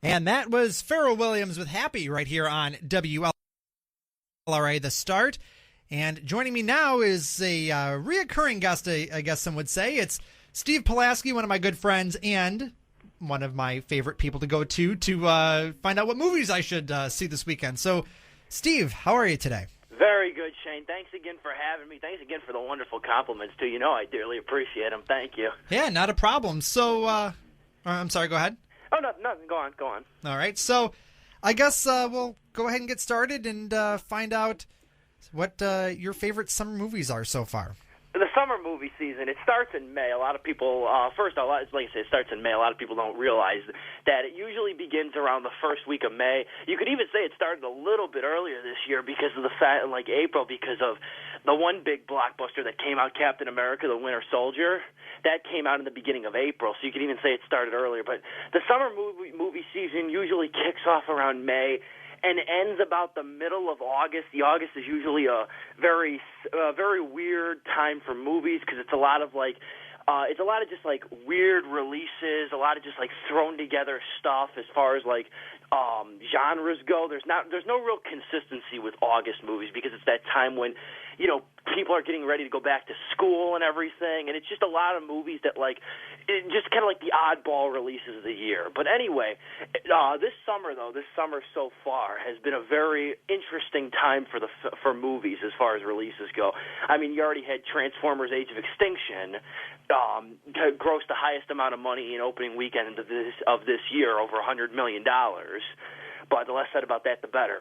And that was Pharrell Williams with Happy right here on WLRA The Start. And joining me now is a reoccurring guest, I guess some would say. It's Steve Pulaski, one of my good friends, and one of my favorite people to go to find out what movies I should see this weekend. So, Steve, how are you today? Very good, Shane. Thanks again for having me. Thanks again for the wonderful compliments, too. You know I dearly appreciate them. Thank you. Yeah, not a problem. So, I'm sorry, go ahead. Oh, no, go on. All right, so I guess we'll go ahead and get started and find out what your favorite summer movies are so far. The summer movie season, it starts in May. A lot of people, first of all, like I say, it starts in May. A lot of people don't realize that it usually begins around the first week of May. You could even say it started a little bit earlier this year because of the fact, like April, because of the one big blockbuster that came out, Captain America, the Winter Soldier. That came out in the beginning of April, so you could even say it started earlier. But the summer movie season usually kicks off around May and ends about the middle of August. The August is usually a very weird time for movies because it's a lot of just like weird releases, a lot of just like thrown together stuff as far as like genres go. There's no real consistency with August movies because it's that time when, you know, people are getting ready to go back to school and everything, and it's just a lot of movies that just kind of like the oddball releases of the year. But anyway, this summer so far has been a very interesting time for movies as far as releases go. I mean, you already had Transformers: Age of Extinction gross the highest amount of money in opening weekend of this year, over $100 million. But the less said about that, the better.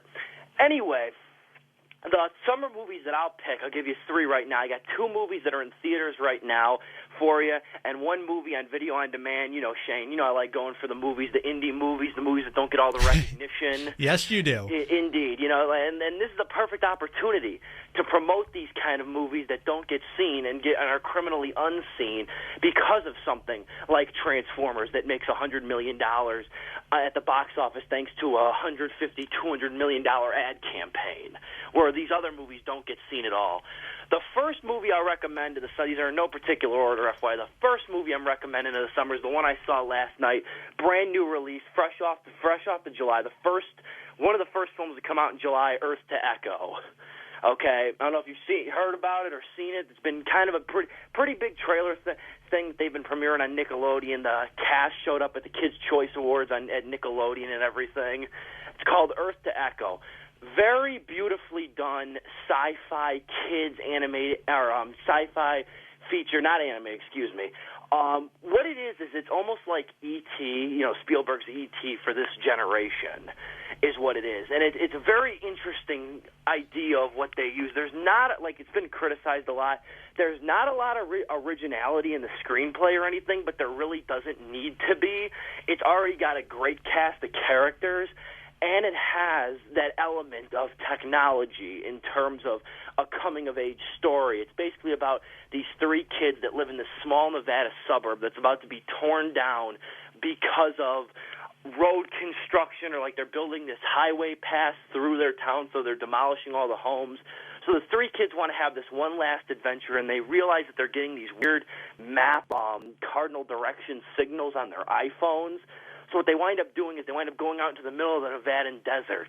Anyway, the summer movies that I'll pick, I'll give you three right now. I got two movies that are in theaters right now for you, and one movie on video on demand. You know, Shane, you know I like going for the movies, the indie movies, the movies that don't get all the recognition. Yes, you do. Indeed. You know, and this is a perfect opportunity to promote these kind of movies that don't get seen and are criminally unseen because of something like Transformers that makes $100 million at the box office thanks to a $150-200 million ad campaign, where these other movies don't get seen at all. The first movie I'll recommend to the studies are in no particular order, FYI. The first movie I'm recommending in the summer is the one I saw last night, brand new release, fresh off the July. One of the first films to come out in July, Earth to Echo. Okay, I don't know if you've heard about it or seen it. It's been kind of a pretty big trailer thing that they've been premiering on Nickelodeon. The cast showed up at the Kids' Choice Awards at Nickelodeon and everything. It's called Earth to Echo. Very beautifully done sci-fi kids animated, or sci-fi feature, not anime, excuse me. What it is it's almost like E.T., you know, Spielberg's E.T. for this generation is what it is. And it's a very interesting idea of what they use. There's not, like, it's been criticized a lot. There's not a lot of originality in the screenplay or anything, but there really doesn't need to be. It's already got a great cast of characters, and it has that element of technology in terms of a coming-of-age story. It's basically about these three kids that live in this small Nevada suburb that's about to be torn down because of road construction, or like they're building this highway pass through their town, so they're demolishing all the homes. So the three kids want to have this one last adventure, and they realize that they're getting these weird map cardinal direction signals on their iPhones. So what they wind up doing is they wind up going out into the middle of the Nevadan desert,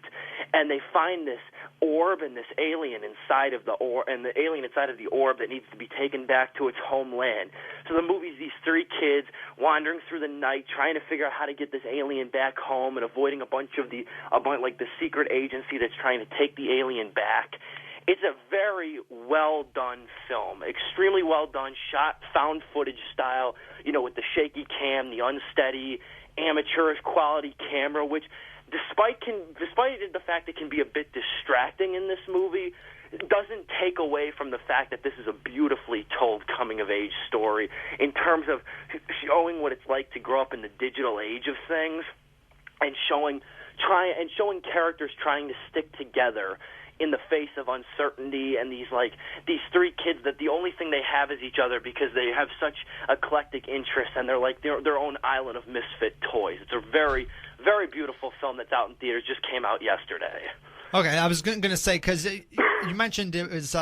and they find this orb and this alien inside of the orb, and the alien inside of the orb that needs to be taken back to its homeland. So the movie's these three kids wandering through the night, trying to figure out how to get this alien back home, and avoiding a bunch the secret agency that's trying to take the alien back. It's a very well-done film, extremely well-done, shot found footage style, you know, with the shaky cam, the unsteady, amateurish quality camera, which despite the fact it can be a bit distracting in this movie, it doesn't take away from the fact that this is a beautifully told coming-of-age story in terms of showing what it's like to grow up in the digital age of things, and showing characters trying to stick together in the face of uncertainty, and these three kids that the only thing they have is each other because they have such eclectic interests, and they're like their own island of misfit toys. It's a very, very beautiful film that's out in theaters. Just came out yesterday. Okay, I was going to say, because you mentioned it was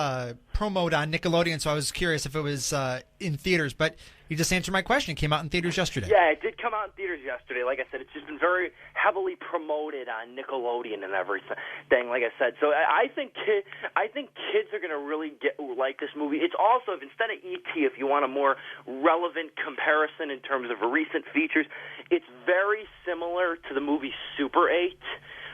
promoted on Nickelodeon, so I was curious if it was in theaters. But you just answered my question. It came out in theaters yesterday. Yeah, it did come out in theaters yesterday. Like I said, it's just been very heavily promoted on Nickelodeon and everything. Like I said, so I think kids are going to really like this movie. It's also, instead of E.T., if you want a more relevant comparison in terms of recent features, it's very similar to the movie Super 8,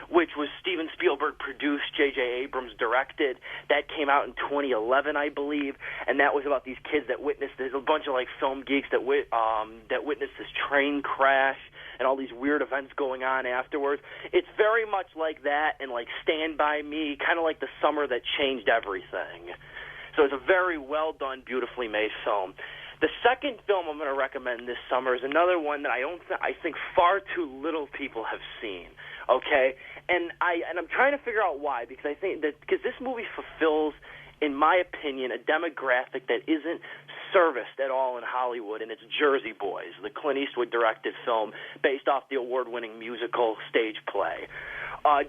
which was Steven Spielberg produced, J.J. Abrams directed. That came out in 2011, I believe, and that was about these kids that witnessed. There's a bunch of like film geeks that witnessed this train crash and all these weird events going on afterwards. It's very much like that, and like Stand By Me, kind of like The Summer That Changed Everything. So it's a very well done, beautifully made film. The second film I'm going to recommend this summer is another one that I think far too little people have seen. Okay, and I'm trying to figure out why, because I think that this movie fulfills, in my opinion, a demographic that isn't serviced at all in Hollywood, and it's Jersey Boys, the Clint Eastwood directed film based off the award-winning musical stage play.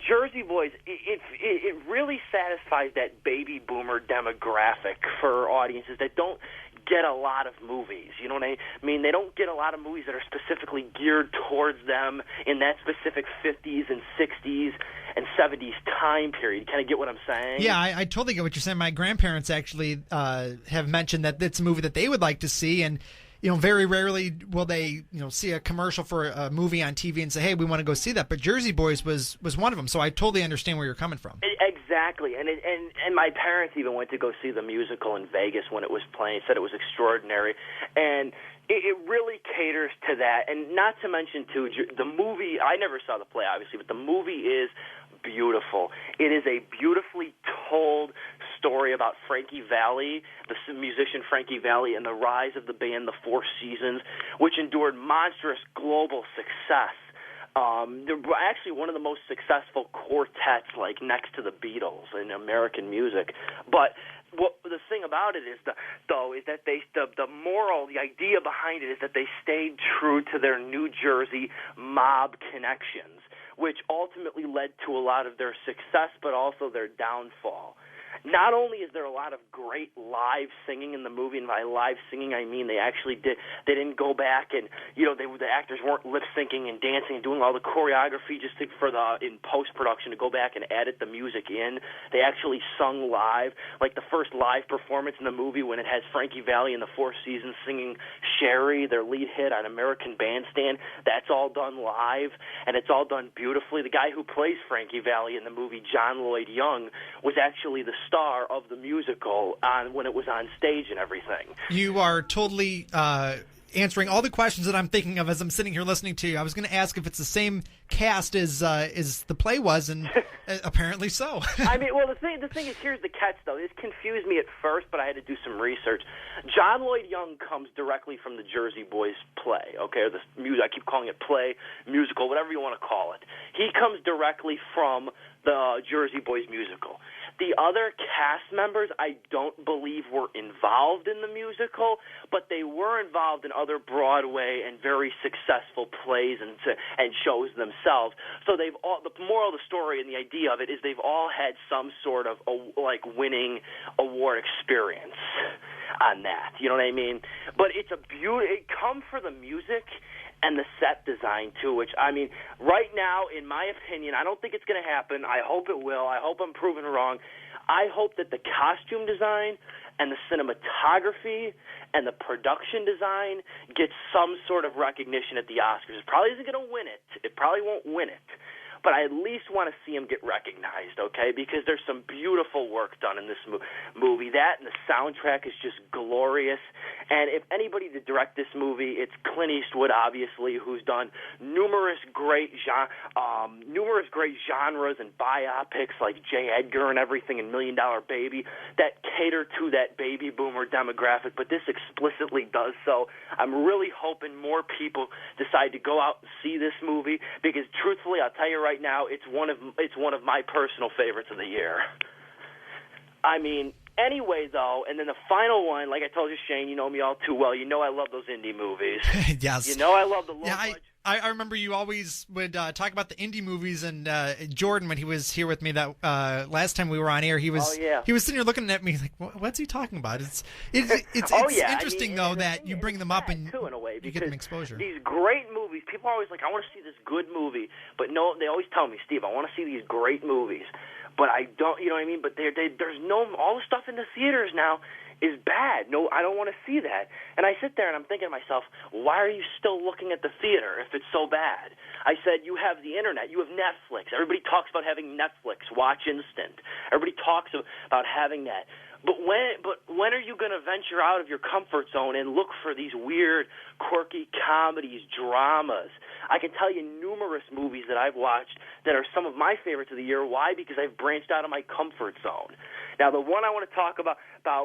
Jersey Boys, it really satisfies that baby boomer demographic for audiences that don't get a lot of movies. You know what I mean? They don't get a lot of movies that are specifically geared towards them in that specific 50s and 60s and 70s time period. Kind of get what I'm saying? Yeah, I totally get what you're saying. My grandparents actually have mentioned that it's a movie that they would like to see, and very rarely will they see a commercial for a movie on TV and say, hey, we want to go see that. But Jersey Boys was one of them, so I totally understand where you're coming from. Exactly, and my parents even went to go see the musical in Vegas when it was playing, said it was extraordinary, and it really caters to that. And not to mention, too, the movie, I never saw the play, obviously, but the movie is beautiful. It is a beautifully told story about Frankie Valli, the musician Frankie Valli, and the rise of the band The Four Seasons, which endured monstrous global success. They're actually one of the most successful quartets, like next to the Beatles in American music. But the thing about it is, the moral, the idea behind it is that they stayed true to their New Jersey mob connections, which ultimately led to a lot of their success, but also their downfall. Not only is there a lot of great live singing in the movie, and by live singing I mean they didn't go back and the actors weren't lip syncing and dancing and doing all the choreography just in post production to go back and edit the music in. They actually sung live, like the first live performance in the movie when it has Frankie Valli and the Four Seasons singing Sherry, their lead hit on American Bandstand. That's all done live, and it's all done beautifully. The guy who plays Frankie Valli in the movie, John Lloyd Young, was actually the star of the musical when it was on stage and everything. You are totally answering all the questions that I'm thinking of as I'm sitting here listening to you. I was going to ask if it's the same cast as the play was, and apparently so. I mean, well, the thing is, here's the catch, though. This confused me at first, but I had to do some research. John Lloyd Young comes directly from the Jersey Boys play, okay, or the music. I keep calling it play, musical, whatever you want to call it. He comes directly from the Jersey Boys musical. The other cast members, I don't believe, were involved in the musical, but they were involved in other Broadway and very successful plays and shows themselves. So the moral of the story and the idea of it is they've all had some sort of winning award experience on that. You know what I mean? But it's it comes for the music and the set design, too, which, I mean, right now, in my opinion, I don't think it's going to happen. I hope it will. I hope I'm proven wrong. I hope that the costume design and the cinematography and the production design gets some sort of recognition at the Oscars. It probably isn't going to win it. It probably won't win it. But I at least want to see them get recognized, okay? Because there's some beautiful work done in this movie. That and the soundtrack is just glorious. And if anybody to direct this movie, it's Clint Eastwood, obviously, who's done numerous great genres and biopics like J. Edgar and everything, and $1 Million Baby that cater to that baby boomer demographic. But this explicitly does so. I'm really hoping more people decide to go out and see this movie because, truthfully, I'll tell you right now, it's one of my personal favorites of the year. I mean, anyway, though, and then the final one, like I told you, Shane, you know me all too well. You know I love those indie movies. Yes. You know I love the low budget. I remember you always would talk about the indie movies, and Jordan, when he was here with me that last time we were on air, he was sitting here looking at me like, what's he talking about? It's interesting though that you bring them up and too, in a way, you get them exposure. These great movies, people are always like, I want to see this good movie, but no, they always tell me, Steve, I want to see these great movies, but I don't, you know what I mean? But there's no, all the stuff in the theaters now is bad. No, I don't want to see that. And I sit there and I'm thinking to myself, why are you still looking at the theater if it's so bad? I said, you have the internet, you have Netflix. Everybody talks about having Netflix, Watch Instant. Everybody talks about having that. But when are you going to venture out of your comfort zone and look for these weird, quirky comedies, dramas? I can tell you numerous movies that I've watched that are some of my favorites of the year. Why? Because I've branched out of my comfort zone. Now, the one I want to talk about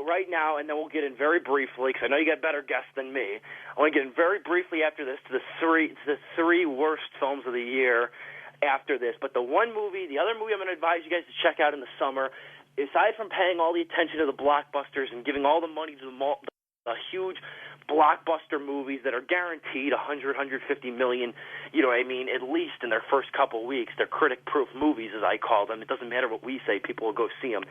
right now, and then we'll get in very briefly, because I know you got better guests than me. I want to get in very briefly after this to the three worst films of the year after this. But the other movie I'm going to advise you guys to check out in the summer, aside from paying all the attention to the blockbusters and giving all the money to the huge blockbuster movies that are guaranteed 100, 150 million, you know what I mean, at least in their first couple weeks. They're critic-proof movies, as I call them. It doesn't matter what we say. People will go see them.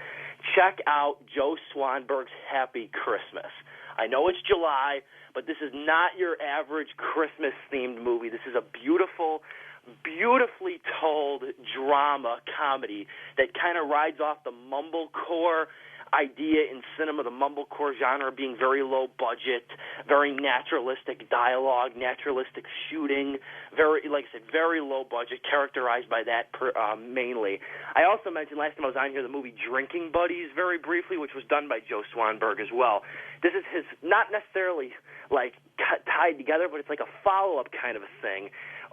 Check out Joe Swanberg's Happy Christmas. I know it's July, but this is not your average Christmas-themed movie. This is a beautifully told drama comedy that kind of rides off the mumblecore idea in cinema, the mumblecore genre being very low budget, very naturalistic dialogue, naturalistic shooting, very, like I said, very low budget, characterized by that mainly. I also mentioned last time I was on here the movie Drinking Buddies very briefly, which was done by Joe Swanberg as well. This is his, not necessarily like tied together, but it's like a follow-up kind of a thing.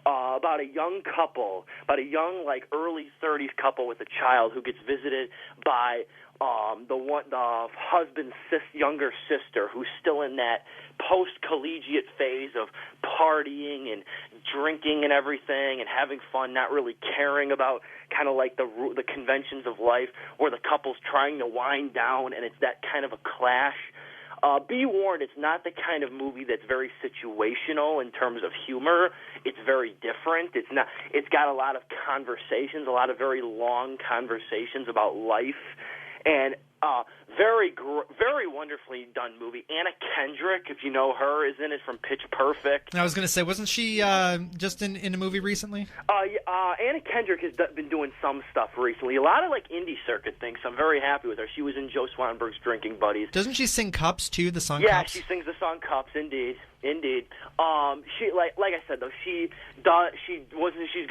About a young couple, like early 30s couple with a child who gets visited by the husband's younger sister, who's still in that post-collegiate phase of partying and drinking and everything and having fun, not really caring about kind of like the conventions of life, where the couple's trying to wind down, and it's that kind of a clash. Be warned, it's not the kind of movie that's very situational in terms of humor. It's very different. It's got a lot of conversations, a lot of very long conversations about life, and very wonderfully done movie. Anna Kendrick, if you know her, is in it from Pitch Perfect. I was going to say, wasn't she just in a movie recently? Anna Kendrick has been doing some stuff recently. A lot of like indie circuit things. So I'm very happy with her. She was in Joe Swanberg's Drinking Buddies. Doesn't she sing Cups too? The song Cups? Cups? Yeah, she sings the song Cups. Indeed. She like I said though, she's going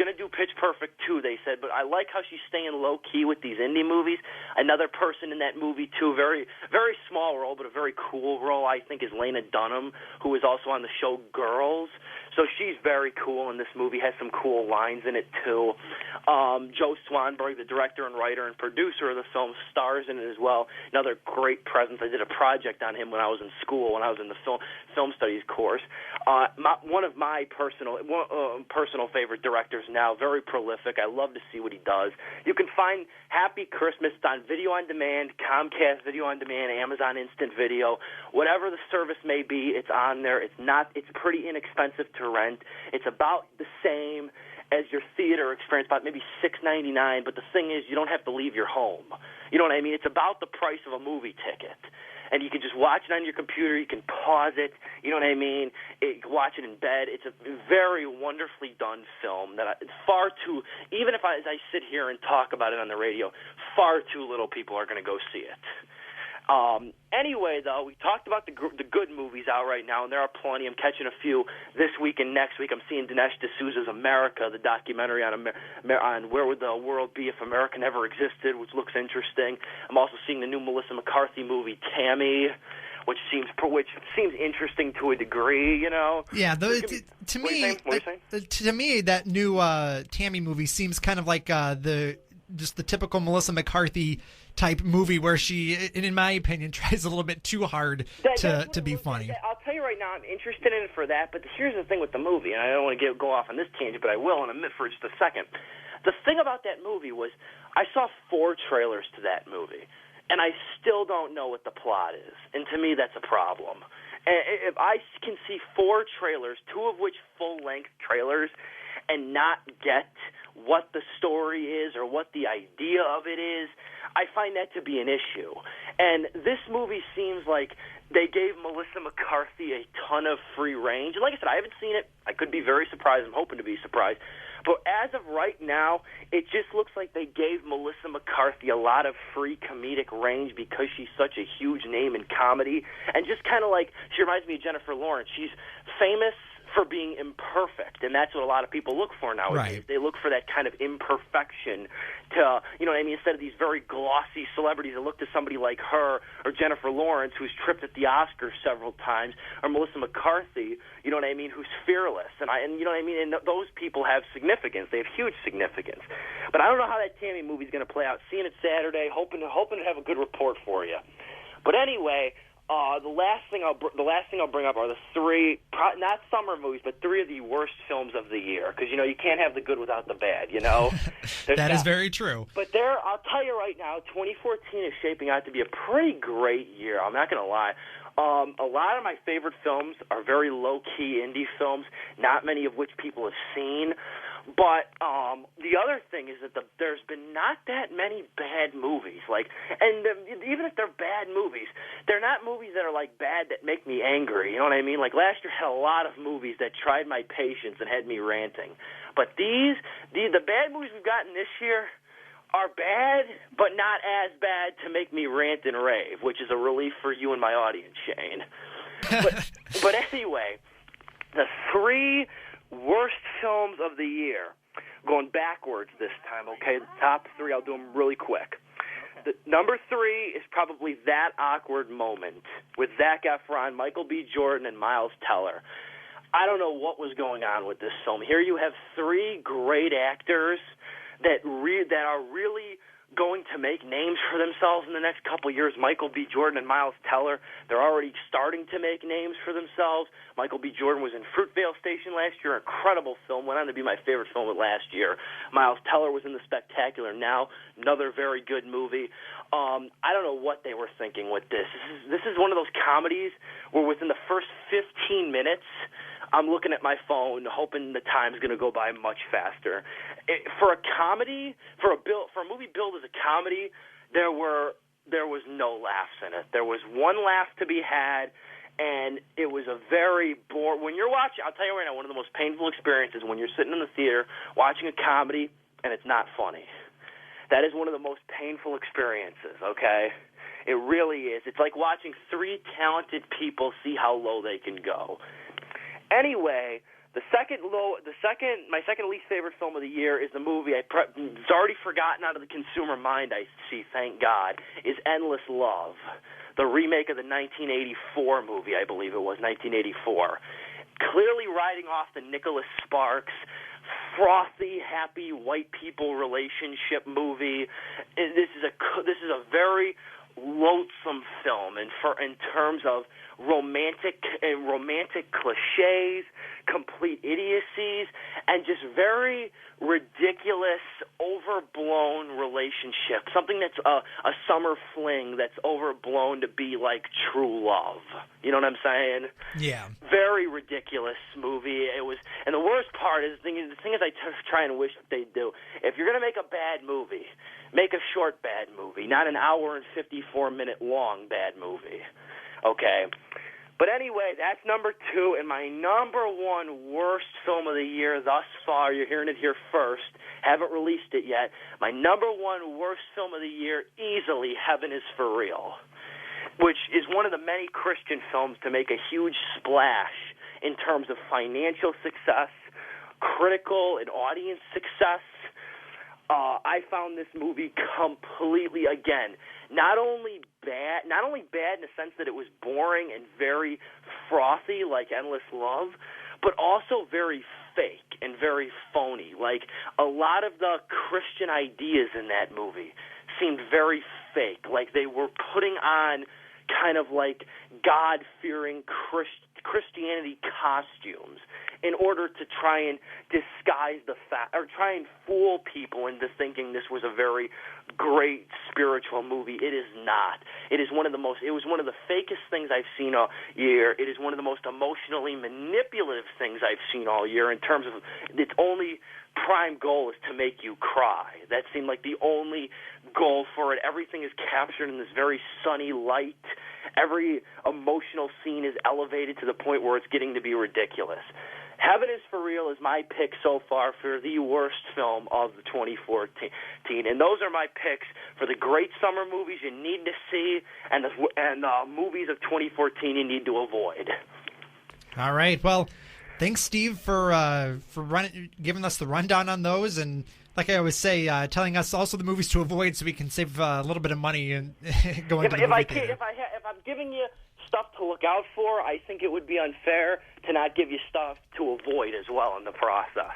to do Pitch Perfect too, they said, but I like how she's staying low key with these indie movies. Another person in that movie too, very very small role but a very cool role, I think, is Lena Dunham, who is also on the show Girls. So she's very cool in this movie, has some cool lines in it too. Joe Swanberg, the director and writer and producer of the film, stars in it as well. Another great presence. I did a project on him when I was in school, when I was in the film studies course. One of my personal favorite directors now, very prolific. I love to see what he does. You can find Happy Christmas on video on demand, Comcast Video on Demand, Amazon Instant Video, whatever the service may be, it's on there. It's pretty inexpensive to rent. It's about the same as your theater experience, about maybe $6.99, but the thing is, you don't have to leave your home. You know what I mean? It's about the price of a movie ticket. And you can just watch it on your computer. You can pause it. You know what I mean? Watch it in bed. It's a very wonderfully done film even if as I sit here and talk about it on the radio, far too little people are going to go see it. Anyway, though, we talked about the good movies out right now, and there are plenty. I'm catching a few this week and next week. I'm seeing Dinesh D'Souza's America, the documentary on where would the world be if America never existed, which looks interesting. I'm also seeing the new Melissa McCarthy movie, Tammy, which seems interesting to a degree, you know. Yeah, to me, that new Tammy movie seems kind of like the typical Melissa McCarthy type movie where she, in my opinion, tries a little bit too hard to be funny. I'll tell you right now, I'm interested in it for that, but here's the thing with the movie, and I don't want to go off on this tangent, but I will in a minute for just a second. The thing about that movie was I saw 4 trailers to that movie, and I still don't know what the plot is, and to me that's a problem. And if I can see 4 trailers, 2 of which full-length trailers, and not get what the story is or what the idea of it is, I find that to be an issue. And this movie seems like they gave Melissa McCarthy a ton of free range. And like I said, I haven't seen it. I could be very surprised. I'm hoping to be surprised. But as of right now, it just looks like they gave Melissa McCarthy a lot of free comedic range because she's such a huge name in comedy. And just kind of like, she reminds me of Jennifer Lawrence. She's famous for being imperfect, and that's what a lot of people look for nowadays. Right. They look for that kind of imperfection to, you know what I mean, instead of these very glossy celebrities that look to somebody like her or Jennifer Lawrence, who's tripped at the Oscars several times, or Melissa McCarthy, you know what I mean, who's fearless. And you know what I mean, and those people have significance. They have huge significance. But I don't know how that Tammy movie's going to play out. Seeing it Saturday, hoping to have a good report for you. But anyway, the last thing I'll bring up are the 3, not summer movies, but 3 of the worst films of the year. Because you know you can't have the good without the bad. You know, that is very true. But I'll tell you right now, 2014 is shaping out to be a pretty great year. I'm not going to lie. A lot of my favorite films are very low-key indie films, not many of which people have seen. But the other thing is that there's been not that many bad movies. Even if they're bad movies, they're not movies that are like bad that make me angry. You know what I mean? Like last year had a lot of movies that tried my patience and had me ranting. But the bad movies we've gotten this year are bad, but not as bad to make me rant and rave, which is a relief for you and my audience, Shane. But anyway, the 3 worst films of the year, going backwards this time, okay? The top 3, I'll do them really quick. The number 3 is probably That Awkward Moment with Zac Efron, Michael B. Jordan, and Miles Teller. I don't know what was going on with this film. Here you have 3 great actors that are really going to make names for themselves in the next couple of years. Michael B. Jordan and Miles Teller, they're already starting to make names for themselves. Michael B. Jordan was in Fruitvale Station last year, incredible film, went on to be my favorite film of last year. Miles Teller was in The Spectacular Now, another very good movie. I don't know what they were thinking with this. This is one of those comedies where within the first 15 minutes, I'm looking at my phone, hoping the time's going to go by much faster. For a comedy, for a movie billed as a comedy, there was no laughs in it. There was one laugh to be had, and it was a very boring. When you're watching, I'll tell you right now, one of the most painful experiences when you're sitting in the theater watching a comedy and it's not funny. That is one of the most painful experiences. Okay. It really is. It's like watching 3 talented people see how low they can go. Anyway, my second least favorite film of the year is the movie it's already forgotten out of the consumer mind, I see, thank God, is Endless Love, the remake of the 1984 movie, I believe it was, 1984. Clearly riding off the Nicholas Sparks frothy, happy white people relationship movie. This is a very loathsome film in terms of romantic cliches, complete idiocies, and just very ridiculous, overblown relationship. Something that's a summer fling that's overblown to be like true love. You know what I'm saying? Yeah. Very ridiculous movie. It was, and the worst part is the thing is I try and wish that they'd do. If you're gonna make a bad movie, make a short bad movie, not an hour and 54-minute long bad movie. Okay. But anyway, that's number 2, and my number 1 worst film of the year thus far, you're hearing it here first, haven't released it yet, my number 1 worst film of the year, easily Heaven is for Real, which is one of the many Christian films to make a huge splash in terms of financial success, critical and audience success. I found this movie completely, again, not only bad in the sense that it was boring and very frothy like Endless Love, but also very fake and very phony. Like, a lot of the Christian ideas in that movie seemed very fake. Like they were putting on kind of like God-fearing Christianity costumes in order to try and disguise the fact, or try and fool people into thinking this was a very great spiritual movie. It is not. It is one of the most. It was one of the fakest things I've seen all year. It is one of the most emotionally manipulative things I've seen all year. In terms of its only prime goal is to make you cry. That seemed like the only goal for it. Everything is captured in this very sunny light. Every emotional scene is elevated to the point where it's getting to be ridiculous. Heaven is for Real is my pick so far for the worst film of the 2014. And those are my picks for the great summer movies you need to see and movies of 2014 you need to avoid. All right. Well, thanks, Steve, for giving us the rundown on those. And like I always say, telling us also the movies to avoid so we can save a little bit of money and going to the movie theater. If I'm giving you stuff to look out for, I think it would be unfair to not give you stuff to avoid as well in the process.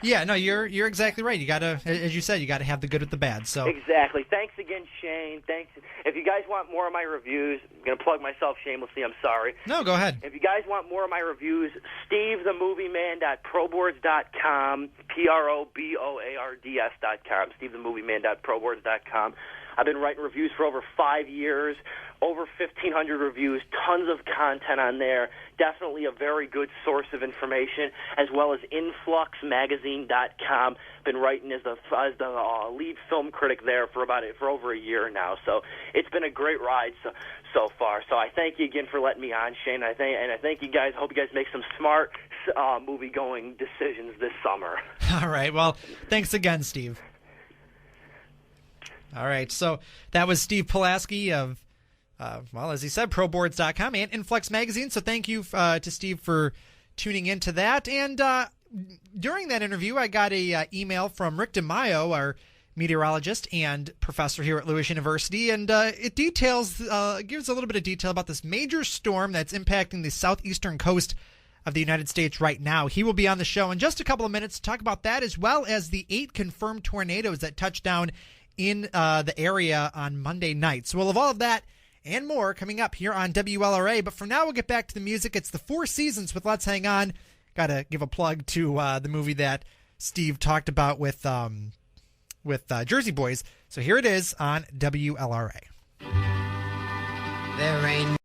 Yeah, no, you're exactly right. You gotta, as you said, you gotta have the good with the bad. So exactly. Thanks again, Shane. Thanks. If you guys want more of my reviews, I'm gonna plug myself shamelessly. I'm sorry. No, go ahead. If you guys want more of my reviews, SteveTheMovieMan.proboards.com, PROBOARDS.com, SteveTheMovieMan.proboards.com. I've been writing reviews for over 5 years, over 1,500 reviews, tons of content on there. Definitely a very good source of information, as well as InfluxMagazine.com. Been writing as the lead film critic there for over a year now. So it's been a great ride so far. So I thank you again for letting me on, Shane. I thank you guys. Hope you guys make some smart movie-going decisions this summer. All right. Well, thanks again, Steve. All right, so that was Steve Pulaski of, as he said, ProBoards.com and Influx Magazine. So thank you to Steve for tuning into that. And during that interview, I got a email from Rick DeMaio, our meteorologist and professor here at Lewis University, and it gives a little bit of detail about this major storm that's impacting the southeastern coast of the United States right now. He will be on the show in just a couple of minutes to talk about that, as well as the 8 confirmed tornadoes that touched down in the area on Monday night. So we'll have all of that and more coming up here on WLRA. But for now, we'll get back to the music. It's the Four Seasons with Let's Hang On. Got to give a plug to the movie that Steve talked about with Jersey Boys. So here it is on WLRA. There ain't